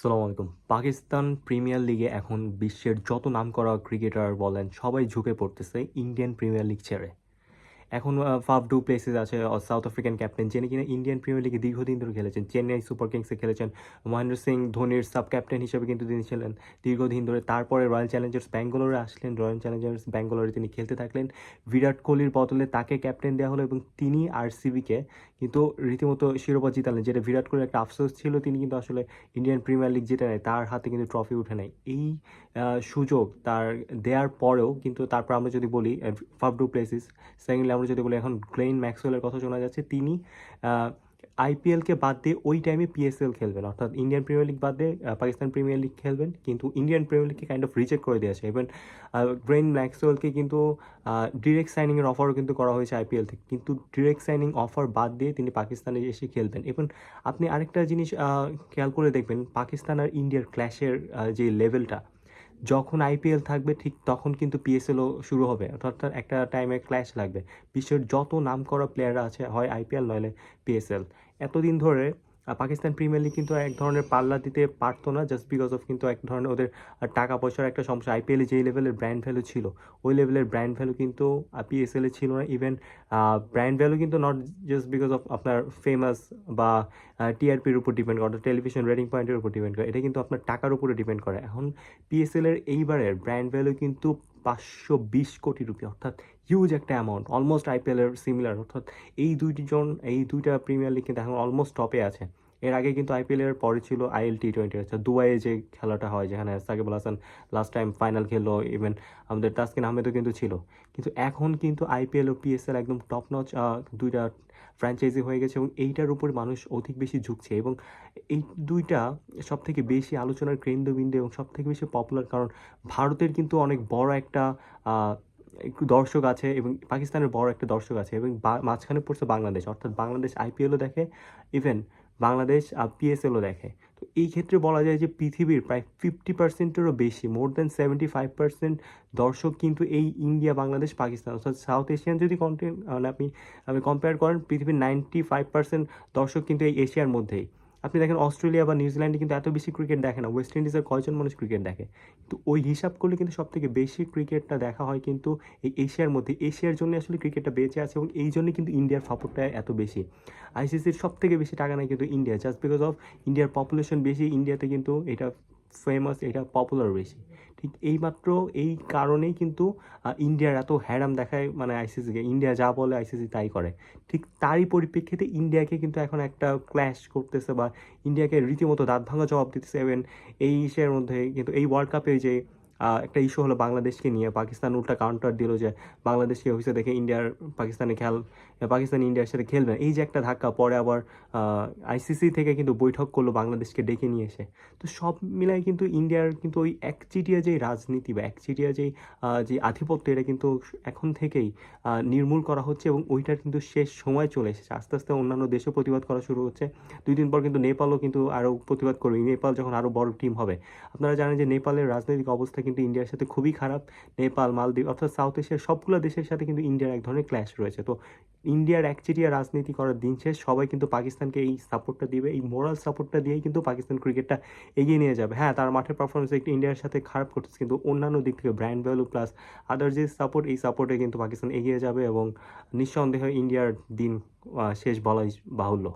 আসসালামু আলাইকুম। পাকিস্তান প্রিমিয়ার লিগে এখন বিশ্বের যত নামকরা ক্রিকেটার বলেন সবাই ঝুঁকে পড়তেছে ইন্ডিয়ান প্রিমিয়ার লিগ ছেড়ে। এখন ফাফ ডু প্লেসিস আছে সাউথ আফ্রিকান ক্যাপ্টেন যিনি কিনা ইন্ডিয়ান প্রিমিয়ার লিগে দীর্ঘদিন ধরে খেলেছেন, চেন্নাই সুপার কিংসে খেলেছেন। মহেন্দ্র সিং ধোনির সাব ক্যাপ্টেন হিসেবে কিন্তু তিনি ছিলেন দীর্ঘদিন ধরে। তারপরে রয়্যাল চ্যালেঞ্জার্স ব্যাঙ্গালোরে আসলেন, রয়্যাল চ্যালেঞ্জার্স ব্যাঙ্গালোরে তিনি খেলতে থাকলেন। বিরাট কোহলির বদলে তাকে ক্যাপ্টেন দেওয়া হলো এবং তিনি আরসিবিকে কিন্তু রীতিমতো শিরোপা জিতালেন, যেটা বিরাট কোহলির একটা আফসোস ছিল। তিনি কিন্তু আসলে ইন্ডিয়ান প্রিমিয়ার লিগ জিতে নেয়, তার হাতে কিন্তু ট্রফি উঠে নেয়। এই সুযোগ তার দেওয়ার পরেও কিন্তু তারপর আমরা যদি বলি ফাফ ডু প্লেসিস, সেকেন্ডলি আমরা যদি বলি এখন গ্লেন ম্যাক্সওয়েলের কথা শোনা যাচ্ছে তিনি আইপিএলকে বাদ দিয়ে ওই টাইমে পিএসএল খেলবেন, অর্থাৎ ইন্ডিয়ান প্রিমিয়ার লিগ বাদ দিয়ে পাকিস্তান প্রিমিয়ার লিগ খেলবেন। কিন্তু ইন্ডিয়ান প্রিমিয়ার লিগকে কাইন্ড অফ রিজেক্ট করে দিয়েছে। ইভেন গ্লেন ম্যাক্সওয়েলকে কিন্তু ডিরেক্ট সাইনিংয়ের অফারও কিন্তু করা হয়েছে আইপিএল থেকে, কিন্তু ডিরেক্ট সাইনিং অফার বাদ দিয়ে তিনি পাকিস্তানে এসে খেলবেন। এবং আপনি আরেকটা জিনিস খেয়াল করে দেখবেন, পাকিস্তান আর ইন্ডিয়ার ক্ল্যাশের যে লেভেলটা, যখন আইপিএল থাকবে ঠিক তখন কিন্তু পিএসএলও শুরু হবে, অর্থাৎ একটা টাইমে ক্ল্যাশ লাগবে। বিশ্বের যত নামকরা প্লেয়াররা আছে হয় আইপিএল নইলে পিএসএল। এতদিন ধরে পাকিস্তান প্রিমিয়ার লিগ কিন্তু এক ধরনের পাল্লা দিতে পারতো না, জাস্ট বিকজ অফ কিন্তু এক ধরনের ওদের টাকা পয়সার একটা সমস্যা। আইপিএলে যেই লেভেলের ব্র্যান্ড ভ্যালু ছিল, ওই লেভেলের ব্র্যান্ড ভ্যালু কিন্তু পিএসএলে ছিল না। ইভেন ব্র্যান্ড ভ্যালু কিন্তু নট জাস্ট বিকজ অফ আপনার ফেমাস বা টিআরপির উপর ডিপেন্ড করে, টেলিভিশন রেটিং পয়েন্টের উপর ডিপেন্ড করে, এটা কিন্তু আপনার টাকার উপরে ডিপেন্ড করে। এখন পিএসএলের এইবারের ব্র্যান্ড ভ্যালু কিন্তু 520 কোটি রুপি, অর্থাৎ হিউজ একটা অ্যামাউন্ট, অলমোস্ট আইপিএলের সিমিলার। অর্থাৎ এই দুইটা প্রিমিয়ার লিগ কিন্তু এখন অলমোস্ট টপে আছে। এর আগে কিন্তু আইপিএলের পরে ছিল IL T20, অর্থাৎ দুবাইয়ে যে খেলাটা হয়, যেখানে Shakib Al Hasan last time final খেললো। ইভেন আমাদের তাসকিন আহমেদও কিন্তু ছিল। কিন্তু এখন কিন্তু আইপিএল ও পিএসএল একদম টপ নচ দুইটা ফ্র্যাঞ্চাইজি হয়ে গেছে এবং এইটার উপর মানুষ অধিক বেশি ঝুঁকছে। এবং এই দুইটা সব থেকে বেশি আলোচনার কেন্দ্রবিন্দু এবং সব থেকে বেশি পপুলার, কারণ ভারতের কিন্তু অনেক বড় একটা একটু দর্শক আছে এবং পাকিস্তানের বড় একটা দর্শক আছে, এবং মাঝখানে পড়ছে বাংলাদেশ, অর্থাৎ বাংলাদেশ আইপিএলও দেখে, ইভেন বাংলাদেশ পিএসএলও দেখে। তো এই ক্ষেত্রে বলা যায় যে পৃথিবীর প্রায় 50%-এরও বেশি, মোর দ্যান 75% দর্শক কিন্তু এই ইন্ডিয়া, বাংলাদেশ, পাকিস্তান, অর্থাৎ সাউথ এশিয়ান যদি কন্টেন্ট আপনি কম্পেয়ার করেন, পৃথিবীর 95% দর্শক কিন্তু এই এশিয়ার মধ্যেই। আপনি দেখেন অস্ট্রেলিয়া বা নিউজিল্যান্ডে কিন্তু এত বেশি ক্রিকেট দেখে না, ওয়েস্ট ইন্ডিজের কয়জন মানুষ ক্রিকেট দেখে। কিন্তু ওই হিসাব করলে কিন্তু সব থেকে বেশি ক্রিকেটটা দেখা হয় কিন্তু এই এশিয়ার মধ্যে। এশিয়ার জন্য আসলে ক্রিকেটটা বেঁচে আছে এবং এই জন্যই কিন্তু ইন্ডিয়ার সাপোর্টটা এত বেশি। আইসিসির সব থেকে বেশি টাকা নেয় কিন্তু ইন্ডিয়া, জাস্ট বিকজ অফ ইন্ডিয়ার পপুলেশন বেশি, ইন্ডিয়াতে কিন্তু এটা ফেমাস, এটা পপুলার বেশি। ঠিক এইমাত্র এই কারণেই কিন্তু ইন্ডিয়ার এত হ্যারাম দেখায় মানে আইসিসিকে, ইন্ডিয়া যা বলে আইসিসি তাই করে। ঠিক তারই পরিপ্রেক্ষিতে ইন্ডিয়াকে কিন্তু এখন একটা ক্ল্যাশ করতেছে বা ইন্ডিয়াকে রীতিমতো দাঁত ভাঙা জবাব দিতেছে। এবং এই ইস্যুর মধ্যে কিন্তু এই ওয়ার্ল্ড কাপে যে একটা ইস্যু হলো বাংলাদেশকে নিয়ে, পাকিস্তান উল্টা কাউন্টার দিল যে বাংলাদেশকে হয়েছে দেখে ইন্ডিয়ার পাকিস্তানে পাকিস্তান ইন্ডিয়ার সাথে খেলবে না। এই যে একটা ধাক্কা, পরে আবার আইসিসি থেকে কিন্তু বৈঠক করলো বাংলাদেশকে ডেকে নিয়ে এসে। তো সব মিলাই কিন্তু ইন্ডিয়ার কিন্তু ওই একচিটিয়া যেই রাজনীতি বা একচিটিয়া যে আধিপত্য, এটা কিন্তু এখন থেকেই নির্মূল করা হচ্ছে এবং ওইটার কিন্তু শেষ সময় চলে এসেছে। আস্তে আস্তে অন্যান্য দেশও প্রতিবাদ করা শুরু হচ্ছে। 2 দিন পর কিন্তু নেপালও কিন্তু আরও প্রতিবাদ করবে, নেপাল যখন আরও বড় টিম হবে। আপনারা জানেন যে নেপালের রাজনৈতিক অবস্থা কিন্তু ইন্ডিয়ার সাথে খুবই খারাপ। নেপাল, মালদ্বীপ, অর্থাৎ সাউথ এশিয়ার সবগুলো দেশের সাথে কিন্তু ইন্ডিয়ার এক ধরনের ক্ল্যাশ রয়েছে। তো ইন্ডিয়ার একচেটিয়া রাজনীতি করার দিন শেষ, সবাই কিন্তু পাকিস্তানকে এই সাপোর্টটা দিবে, এই মোরাল সাপোর্টটা দিয়েই কিন্তু পাকিস্তান ক্রিকেটটা এগিয়ে নিয়ে যাবে। হ্যাঁ, তার মাঠের পারফরমেন্স একটু ইন্ডিয়ার সাথে খারাপ করতেছে, কিন্তু অন্যান্য দিক থেকে ব্র্যান্ড ভ্যালু প্লাস আদার যে সাপোর্ট, এই সাপোর্টে কিন্তু পাকিস্তান এগিয়ে যাবে এবং নিঃসন্দেহে ইন্ডিয়ার দিন শেষ বলাই বাহুল্য।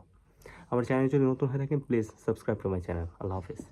আমার চ্যানেল যদি নতুন হয়ে থাকেন, please subscribe to my channel. Allah Hafiz.